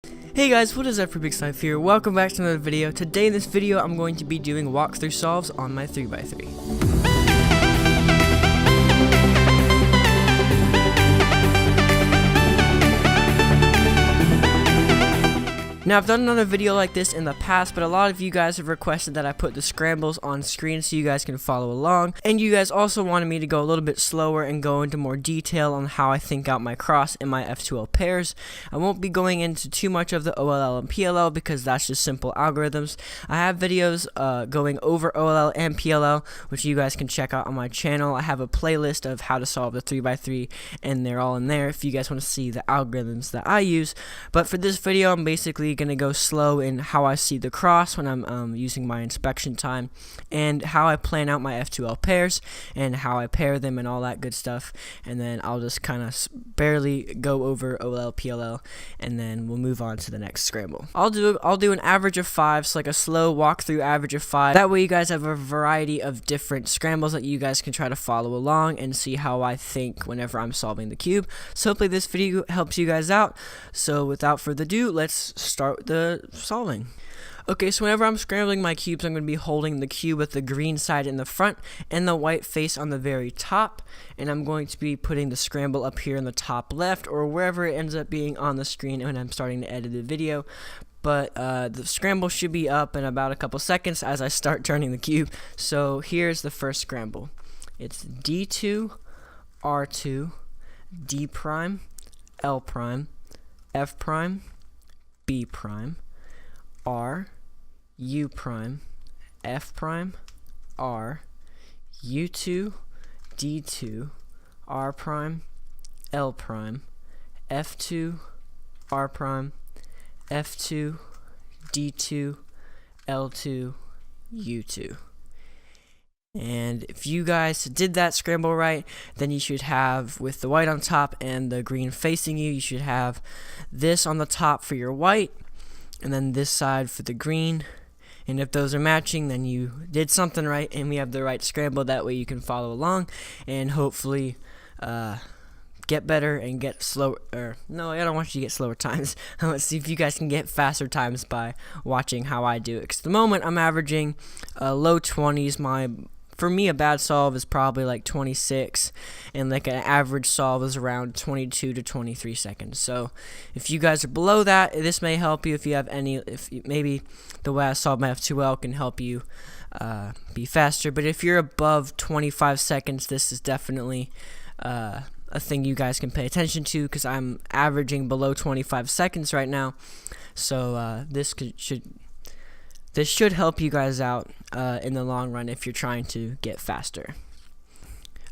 Hey guys, what is up? RubiksLife here. Welcome back to another video. Today in this video, I'm going to be doing walkthrough solves on my 3x3. Now, I've done another video like this in the past, but a lot of you guys have requested that I put the scrambles on screen so you guys can follow along. And you guys also wanted me to go a little bit slower and go into more detail on how I think out my cross and my F2L pairs. I won't be going into too much of the OLL and PLL because that's just simple algorithms. I have videos going over OLL and PLL, which you guys can check out on my channel. I have a playlist of how to solve the 3x3, and they're all in there if you guys want to see the algorithms that I use. But for this video, I'm basically going to go slow in how I see the cross when I'm using my inspection time, and how I plan out my F2L pairs and how I pair them and all that good stuff. And then I'll just kind of barely go over OLL, PLL, and then we'll move on to the next scramble. I'll do an average of 5, so like a slow walkthrough average of 5. That way you guys have a variety of different scrambles that you guys can try to follow along and see how I think whenever I'm solving the cube. So hopefully this video helps you guys out. So without further ado, let's start the solving. Okay, so whenever I'm scrambling my cubes, I'm going to be holding the cube with the green side in the front and the white face on the very top, and I'm going to be putting the scramble up here in the top left or wherever it ends up being on the screen when I'm starting to edit the video. But the scramble should be up in about a couple seconds as I start turning the cube. So here's the first scramble. It's D2, R2, D prime, L prime, F prime, B prime, R, U prime, F prime, R, U2, D2, R prime, L prime, F2, R prime, F2, D2, L2, U2. And if you guys did that scramble right, then you should have, with the white on top and the green facing you, you should have this on the top for your white, and then this side for the green. And if those are matching, then you did something right, and we have the right scramble. That way you can follow along and hopefully get better and get slower. No, I don't want you to get slower times. Let's see if you guys can get faster times by watching how I do it. Because at the moment I'm averaging low 20s. For me, a bad solve is probably like 26, and like an average solve is around 22 to 23 seconds. So if you guys are below that, this may help you. If you have any, maybe the way I solve my F2L can help you be faster. But if you're above 25 seconds, this is definitely a thing you guys can pay attention to, because I'm averaging below 25 seconds right now. So this should help you guys out in the long run if you're trying to get faster.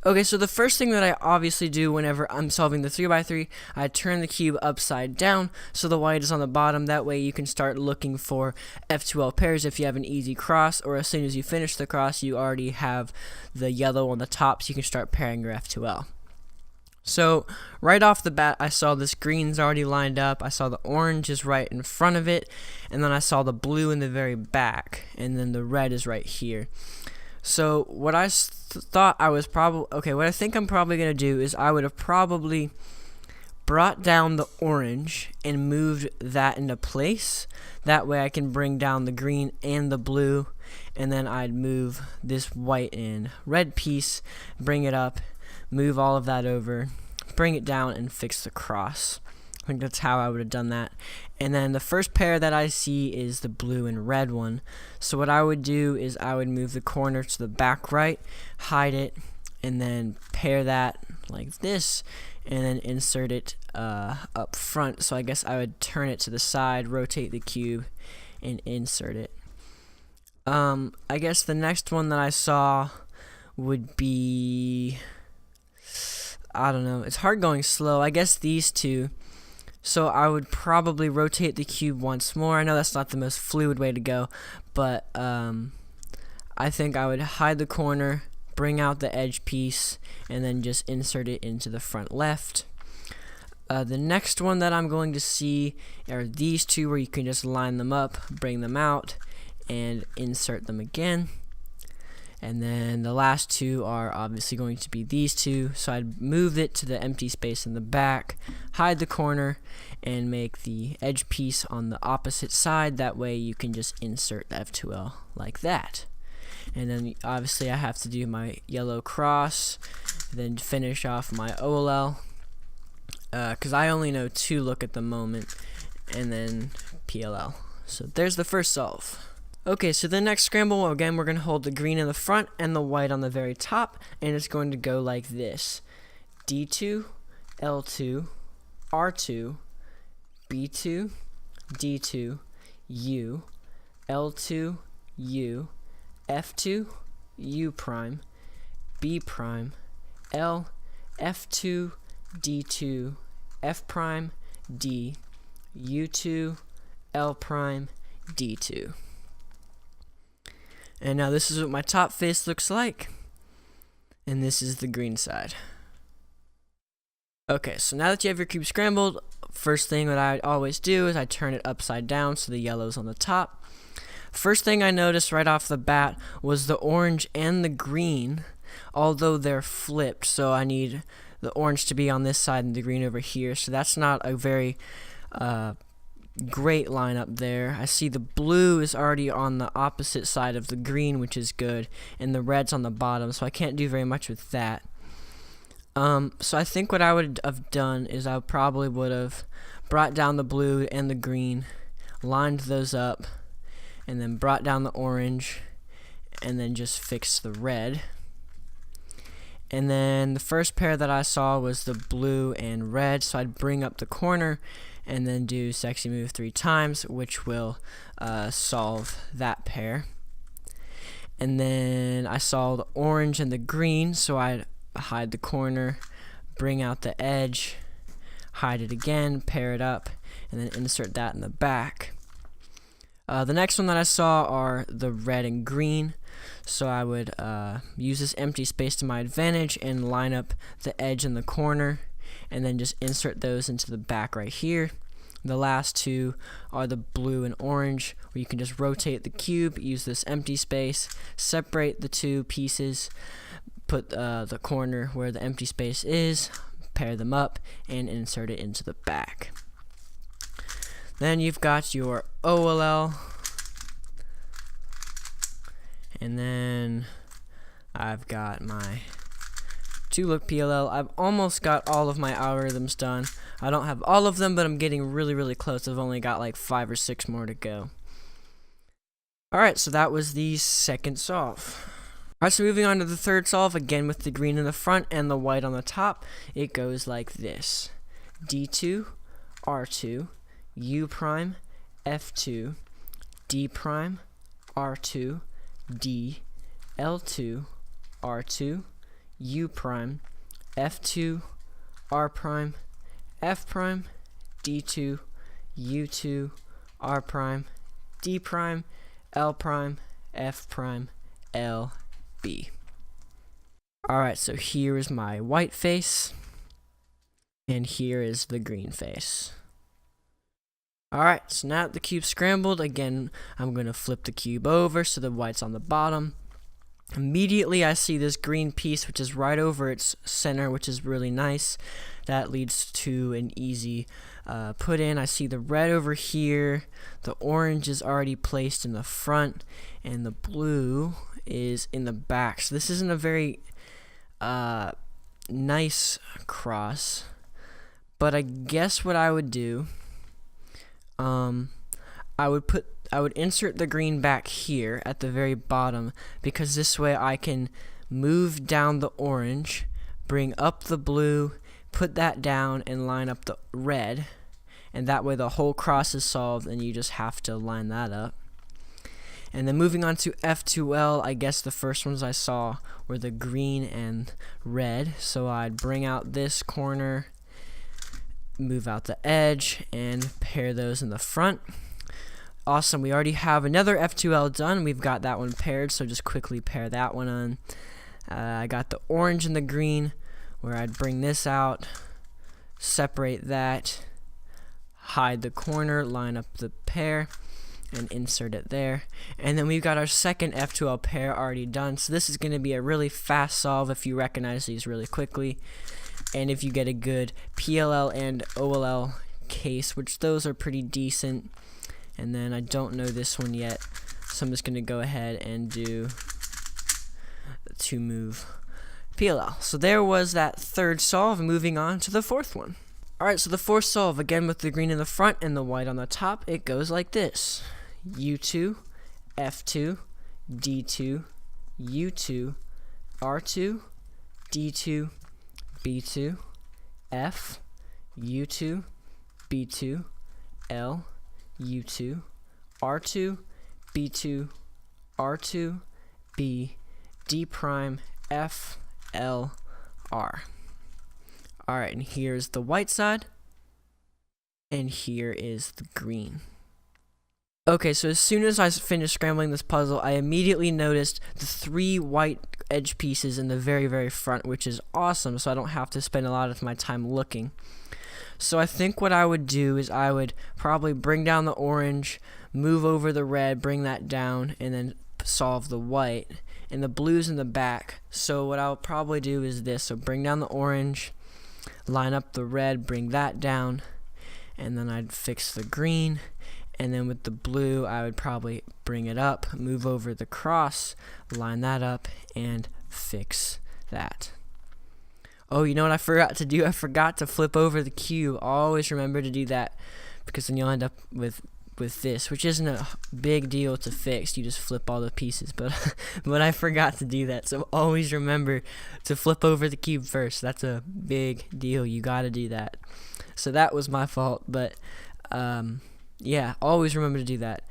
Okay, so the first thing that I obviously do whenever I'm solving the 3x3, I turn the cube upside down so the white is on the bottom. That way you can start looking for F2L pairs if you have an easy cross, or as soon as you finish the cross, you already have the yellow on the top, so you can start pairing your F2L. So right off the bat, I saw this green's already lined up, I saw the orange is right in front of it, and then I saw the blue in the very back, and then the red is right here. So what I thought I was what I think I'm probably going to do is I would have probably brought down the orange and moved that into place. That way I can bring down the green and the blue, and then I'd move this white and red piece, bring it up, move all of that over, bring it down, and fix the cross. I think that's how I would have done that. And then the first pair that I see is the blue and red one. So what I would do is I would move the corner to the back right, hide it, and then pair that like this, and then insert it up front. So I guess I would turn it to the side, rotate the cube, and insert it. I guess the next one that I saw would be, I don't know, it's hard going slow. I guess these two. So I would probably rotate the cube once more. I know that's not the most fluid way to go, but I think I would hide the corner, bring out the edge piece, and then just insert it into the front left. The next one that I'm going to see are these two, where you can just line them up, bring them out, and insert them again. And then the last two are obviously going to be these two, so I'd move it to the empty space in the back, hide the corner, and make the edge piece on the opposite side. That way you can just insert the F2L like that. And then obviously I have to do my yellow cross, then finish off my OLL, because I only know 2 look at the moment, and then PLL. So there's the first solve. Okay, so the next scramble, again, we're going to hold the green in the front and the white on the very top, and it's going to go like this: D2, L2, R2, B2, D2, U, L2, U, F2, U prime, B prime, L, F2, D2, F prime, D, U2, L prime, D2. And now this is what my top face looks like, and this is the green side. Okay, so now that you have your cube scrambled, first thing that I always do is I turn it upside down so the yellow's on the top. First thing I noticed right off the bat was the orange and the green, although they're flipped, so I need the orange to be on this side and the green over here, so that's not a very great line up there. I see the blue is already on the opposite side of the green, which is good, and the red's on the bottom, so I can't do very much with that. So I think what I would have done is I probably would have brought down the blue and the green, lined those up, and then brought down the orange, and then just fixed the red. And then the first pair that I saw was the blue and red, so I'd bring up the corner and then do sexy move 3 times, which will solve that pair. And then I saw the orange and the green, so I'd hide the corner, bring out the edge, hide it again, pair it up, and then insert that in the back. The next one that I saw are the red and green, so I would use this empty space to my advantage and line up the edge in the corner, and then just insert those into the back right here. The last two are the blue and orange, where you can just rotate the cube, use this empty space, separate the two pieces, put the corner where the empty space is, pair them up, and insert it into the back. Then you've got your OLL, and then I've got my 2-look PLL. I've almost got all of my algorithms done. I don't have all of them, but I'm getting really close. I've only got like 5 or 6 more to go. Alright, so that was the second solve. Alright, so moving on to the third solve, again with the green in the front and the white on the top. It goes like this: D2, R2, U prime, F2, D prime, R2, D, L2, R2, U prime, F2, R prime, F prime, D2, U2, R prime, D prime, L prime, F prime, L, B. Alright, so here is my white face, and here is the green face. Alright, so now that the cube's scrambled, again, I'm going to flip the cube over so the white's on the bottom. Immediately I see this green piece, which is right over its center, which is really nice. That leads to an easy put in. I see the red over here, the orange is already placed in the front, and the blue is in the back. So this isn't a very nice cross, but I guess what I would do, I would insert the green back here at the very bottom, because this way I can move down the orange, bring up the blue, put that down, and line up the red, and that way the whole cross is solved and you just have to line that up. And then moving on to F2L, I guess the first ones I saw were the green and red, so I'd bring out this corner, move out the edge, and pair those in the front. Awesome, we already have another F2L done. We've got that one paired, so just quickly pair that one on. I got the orange and the green, where I'd bring this out, separate that, hide the corner, line up the pair, and insert it there. And then we've got our second F2L pair already done. So this is going to be a really fast solve if you recognize these really quickly, and if you get a good PLL and OLL case, which those are pretty decent. And then I don't know this one yet, so I'm just going to go ahead and do to move PLL. So there was that third solve. Moving on to the fourth one. Alright, so the fourth solve, again with the green in the front and the white on the top, it goes like this: U2, F2, D2, U2, R2, D2, B2, F, U2, B2, L, U2, R2, B2, R2, B, D prime, F, L, R. Alright, and here's the white side, and here is the green. Okay, so as soon as I finished scrambling this puzzle, I immediately noticed the 3 white edge pieces in the very, very front, which is awesome, so I don't have to spend a lot of my time looking. So I think what I would do is I would probably bring down the orange, move over the red, bring that down, and then solve the white. And the blue's in the back, so what I'll probably do is this: so bring down the orange, line up the red, bring that down, and then I'd fix the green. And then with the blue, I would probably bring it up, move over the cross, line that up, and fix that. Oh, you know what I forgot to do? I forgot to flip over the cube. Always remember to do that, because then you'll end up with this, which isn't a big deal to fix. You just flip all the pieces, but I forgot to do that. So always remember to flip over the cube first. That's a big deal. You got to do that. So that was my fault, but yeah, always remember to do that.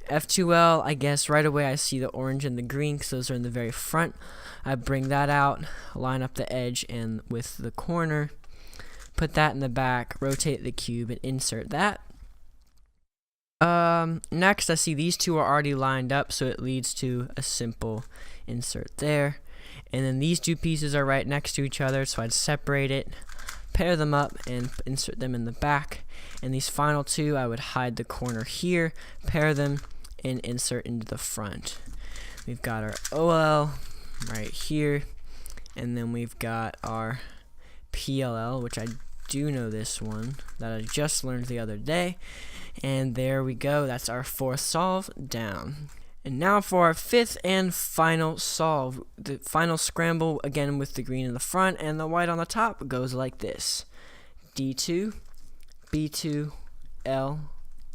F2L, I guess right away I see the orange and the green because those are in the very front. I bring that out, line up the edge and with the corner, put that in the back, rotate the cube, and insert that. Next I see these two are already lined up, so it leads to a simple insert there. And then these two pieces are right next to each other, so I'd separate it, pair them up, and insert them in the back. And these final two, I would hide the corner here, pair them, and insert into the front. We've got our OL right here, and then we've got our PLL, which I do know this one that I just learned the other day. And there we go, that's our fourth solve down. And now for our fifth and final solve. The final scramble, again with the green in the front and the white on the top, goes like this: D2, B2, L,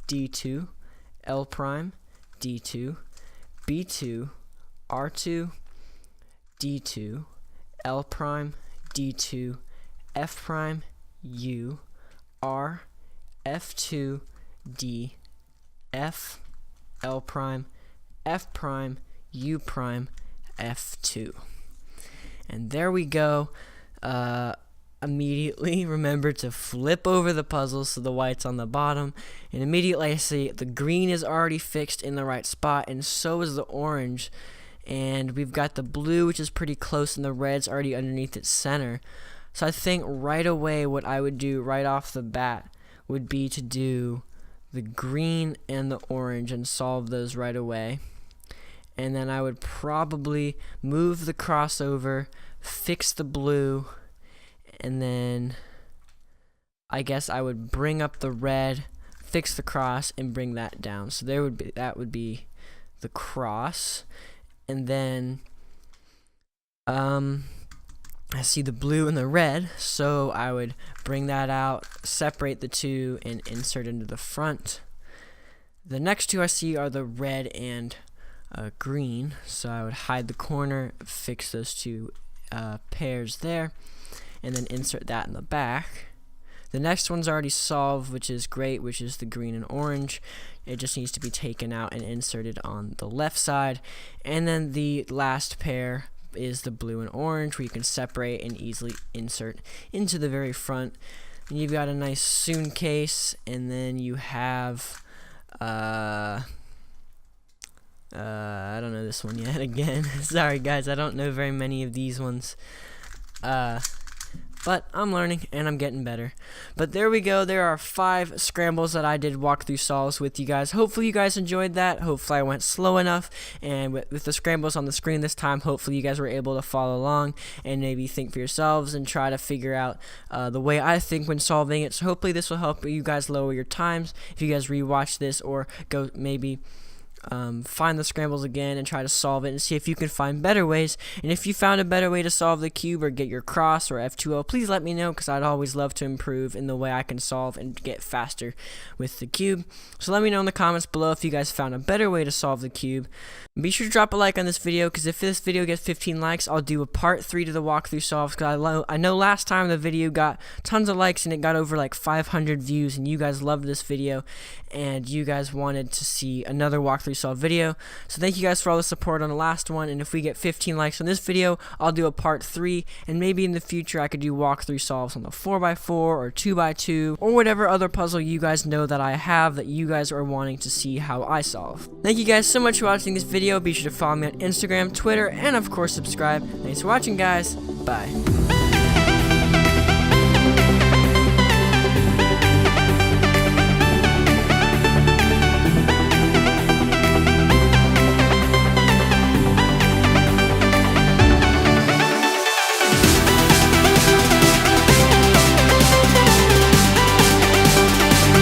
D2, L prime, D2, B2, R2, D2, L prime, D2, F prime, U, R, F2, D, F, L prime, F prime, U prime, F2. And there we go. Immediately remember to flip over the puzzle so the white's on the bottom, and immediately I see the green is already fixed in the right spot, and so is the orange. And we've got the blue, which is pretty close, and the red's already underneath its center. So I think right away what I would do right off the bat would be to do the green and the orange and solve those right away. And then I would probably move the crossover, fix the blue, and then I guess I would bring up the red, fix the cross, and bring that down. So that would be the cross. And then I see the blue and the red, so I would bring that out, separate the two, and insert into the front. The next two I see are the red and green, so I would hide the corner, fix those two pairs there, and then insert that in the back. The next one's already solved, which is great, which is the green and orange. It just needs to be taken out and inserted on the left side. And then the last pair is the blue and orange, where you can separate and easily insert into the very front. And you've got a nice soon case, and then you have I don't know this one yet again. Sorry guys, I don't know very many of these ones. but I'm learning and I'm getting better. But there we go. There are 5 scrambles that I did walkthrough solves with you guys. Hopefully you guys enjoyed that. Hopefully I went slow enough, and with the scrambles on the screen this time, hopefully you guys were able to follow along and maybe think for yourselves and try to figure out the way I think when solving it. So hopefully this will help you guys lower your times if you guys rewatch this, or go maybe find the scrambles again and try to solve it and see if you can find better ways. And if you found a better way to solve the cube or get your cross or F2O, please let me know, because I'd always love to improve in the way I can solve and get faster with the cube. So let me know in the comments below if you guys found a better way to solve the cube. Be sure to drop a like on this video, because if this video gets 15 likes, I'll do a part 3 to the walkthrough solves, because I know last time the video got tons of likes and it got over like 500 views, and you guys loved this video and you guys wanted to see another walkthrough solve video. So thank you guys for all the support on the last one, and if we get 15 likes on this video, I'll do a part 3, and maybe in the future I could do walkthrough solves on the 4x4 or 2x2 or whatever other puzzle you guys know that I have that you guys are wanting to see how I solve. Thank you guys so much for watching this video. Be sure to follow me on Instagram, Twitter, and of course subscribe. Thanks for watching, guys. Bye.